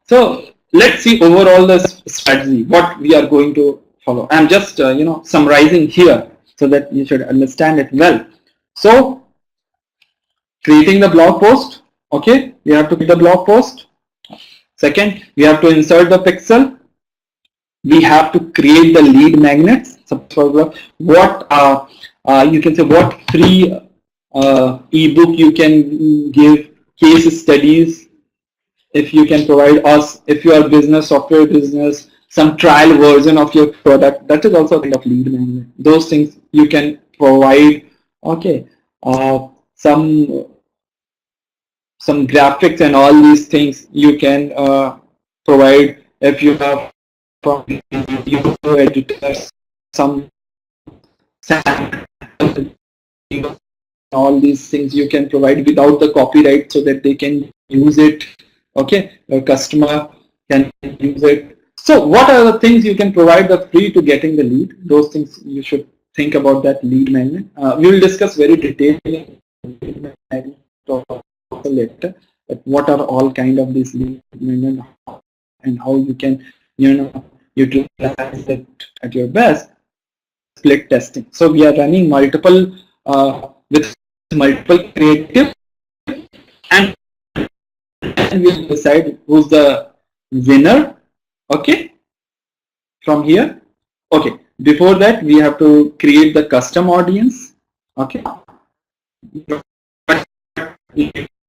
So let's see overall the strategy, what we are going to follow. I'm just summarizing here so that you should understand it well. So creating the blog post, okay, you have to create the blog post. Second, we have to insert the pixel. We have to create the lead magnets. So what you can say, what free ebook you can give, case studies, if you can provide us, if you are business, software business, some trial version of your product, that is also a kind of lead magnet. Those things you can provide. Okay, some graphics and all these things you can provide. If you have from video editors, some all these things you can provide without the copyright so that they can use it. Okay, your customer can use it. So what are the things you can provide the free to getting the lead? Those things you should think about, that lead magnet. We will discuss very detailed lead magnet later, but what are all kind of these lead magnet and how you can utilize it at your best. Split testing. So we are running multiple with multiple creative, and we'll decide who's the winner. Okay, from here. Okay, before that we have to create the custom audience. Okay, you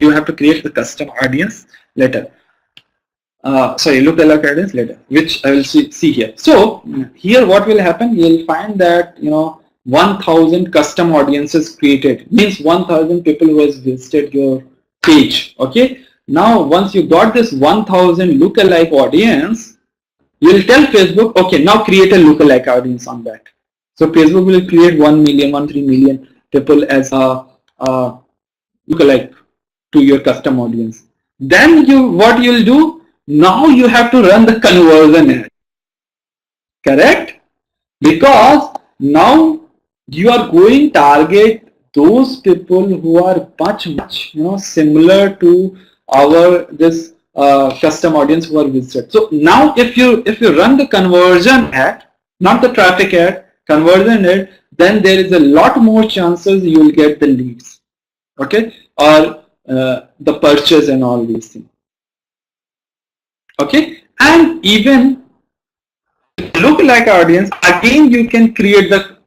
have to create the custom audience later. Sorry, lookalike audience later, which I will see here. So here what will happen, you will find that 1000 custom audiences created, means 1000 people who has visited your page. Okay, now once you got this 1000 lookalike audience, you will tell Facebook, okay, now create a lookalike audience on that. So Facebook will create 1 million, 1.3 million people as a lookalike to your custom audience. Then what you'll do, now you have to run the conversion ad. Correct? Because now you are going target those people who are much similar to our this custom audience who are visited. So now if you run the conversion ad, not the traffic ad, conversion ad, then there is a lot more chances you will get the leads. Okay, or the purchase and all these things. Okay, and even lookalike audience, again you can create the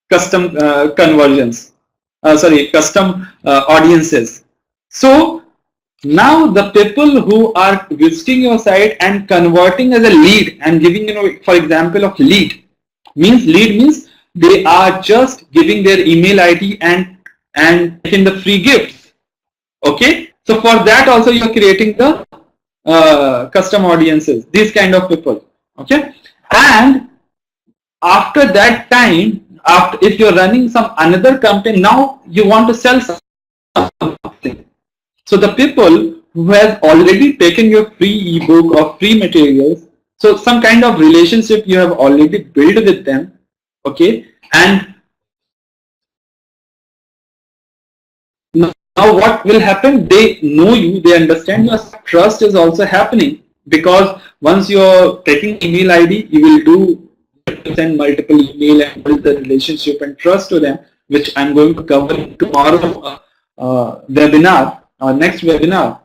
custom conversions. Custom audiences. So now the people who are visiting your site and converting as a lead and giving, for example of lead means they are just giving their email ID and taking the free gifts. Okay, so for that also you are creating the custom audiences, these kind of people. Okay, and after that time, if you're running some another campaign, now you want to sell something. So the people who have already taken your free ebook or free materials, so some kind of relationship you have already built with them. Okay, and now what will happen, they know you, they understand your trust is also happening, because once you're taking email ID, you will do send multiple email and build the relationship and trust to them, which I'm going to cover in tomorrow webinar, next webinar,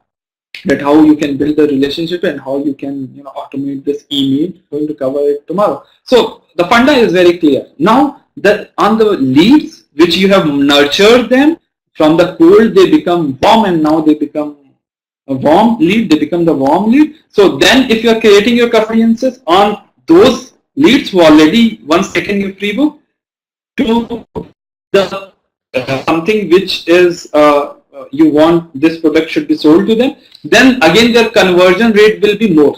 that how you can build the relationship and how you can automate this email. I'm going to cover it tomorrow. So the funda is very clear. Now that on the leads which you have nurtured them, from the cold they become warm, and now they become a warm lead, they become the warm lead. So then if you are creating your audiences on those leads who already once taken your free book to the something which is you want this product should be sold to them, then again their conversion rate will be more.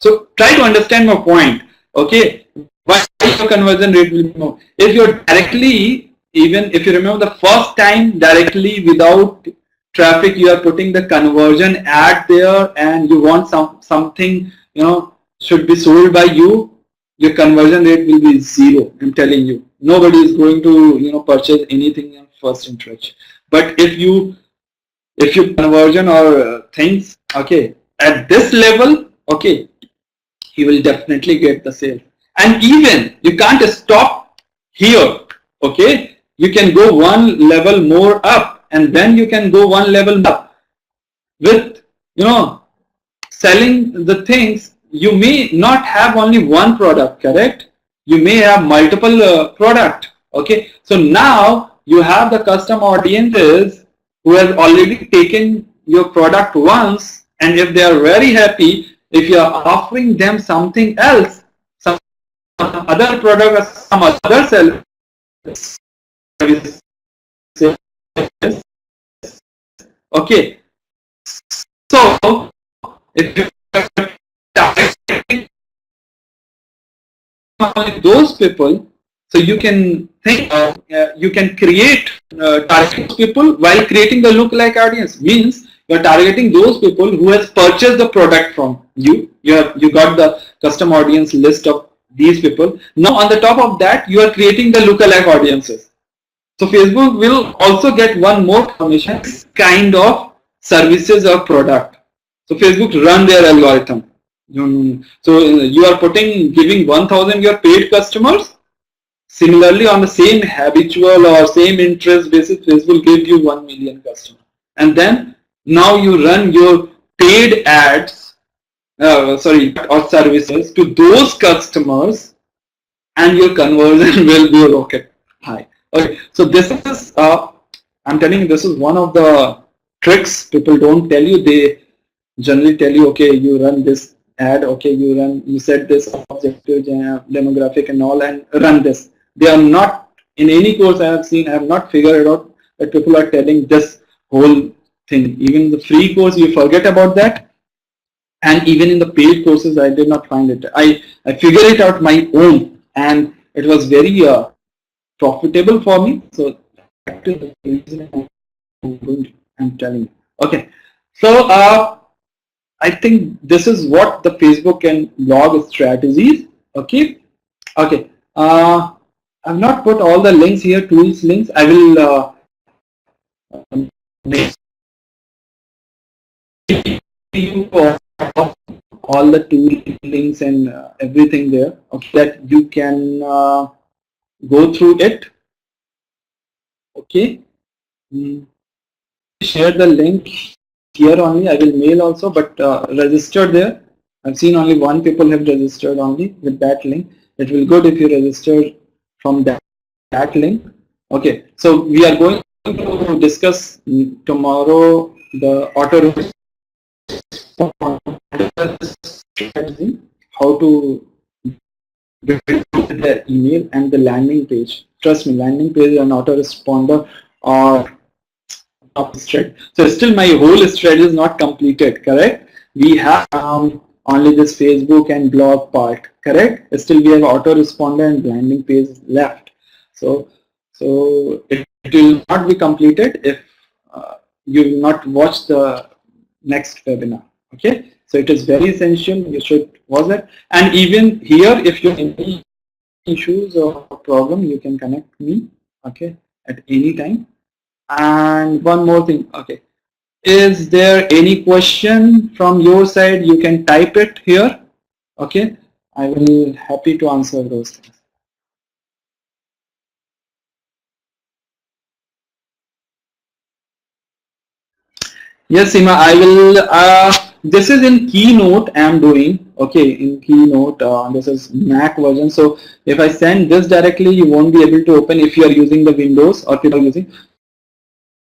So try to understand my point. Okay, why your conversion rate will be more? If you're directly, even if you remember the first time directly without traffic, you are putting the conversion ad there and you want something should be sold by you, your conversion rate will be zero. I'm telling you, nobody is going to purchase anything in first interaction. But if you conversion or things, okay, at this level, okay, he will definitely get the sale. And even you can't stop here, okay, you can go one level more up, and then you can go one level up with, you know, selling the things. You may not have only one product, correct? You may have multiple product, okay. So now you have the custom audiences who have already taken your product once, and if they are very happy, if you are offering them something else, some other product or some other service, okay. So if you are targeting those people, so you can think, you can create target people while creating the lookalike audience. Means you are targeting those people who has purchased the product from you. You got the custom audience list of these people. Now on the top of that, you are creating the lookalike audiences. So Facebook will also get one more commission kind of services or product. So Facebook run their algorithm. So you are giving 1,000 your paid customers. Similarly, on the same habitual or same interest basis, Facebook will give you 1 million customers. And then now you run your paid ads, or services to those customers, and your conversion will be rocket high. Okay, so this is, I'm telling you, this is one of the tricks people don't tell you. They generally tell you, okay, you run this ad, okay, you set this objective demographic and all, and run this. They are not, in any course I have seen, I have not figured it out that people are telling this whole thing. Even the free course, you forget about that. And even in the paid courses, I did not find it. I figured it out my own, and it was very profitable for me. So that is the reason I'm telling you. Okay, so I think this is what the Facebook and blog strategies. Okay, okay. I've not put all the links here, tools links. I will make you all the tool links and everything there. Okay, that you can go through it. Okay. Share the link here only. I will mail also, but register there. I've seen only one people have registered only with that link. It will good if you register from that link. Okay, so we are going to discuss tomorrow the auto strategy, how to build the email and the landing page. Trust me, landing page and autoresponder are top strat. So still my whole strategy is not completed, correct? We have only this Facebook and blog part, correct? Still we have autoresponder and landing page left. So it will not be completed if you will not watch the next webinar. Okay, so it is very essential. You should watch it. And even here, if you have any issues or problem, you can connect me. Okay, at any time. And one more thing. Okay, is there any question from your side? You can type it here. Okay, I will happy to answer those things. Yes, Seema, I will. This is in Keynote I am doing. Okay, in Keynote, this is Mac version. So if I send this directly, you won't be able to open if you are using the Windows or if you are using.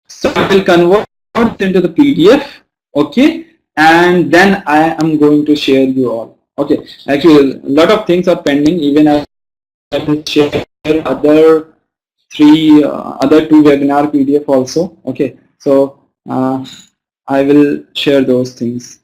So I will convert it into the PDF. Okay, and then I am going to share you all. Okay, actually, a lot of things are pending. Even I will share other two webinar PDF also. Okay, so I will share those things.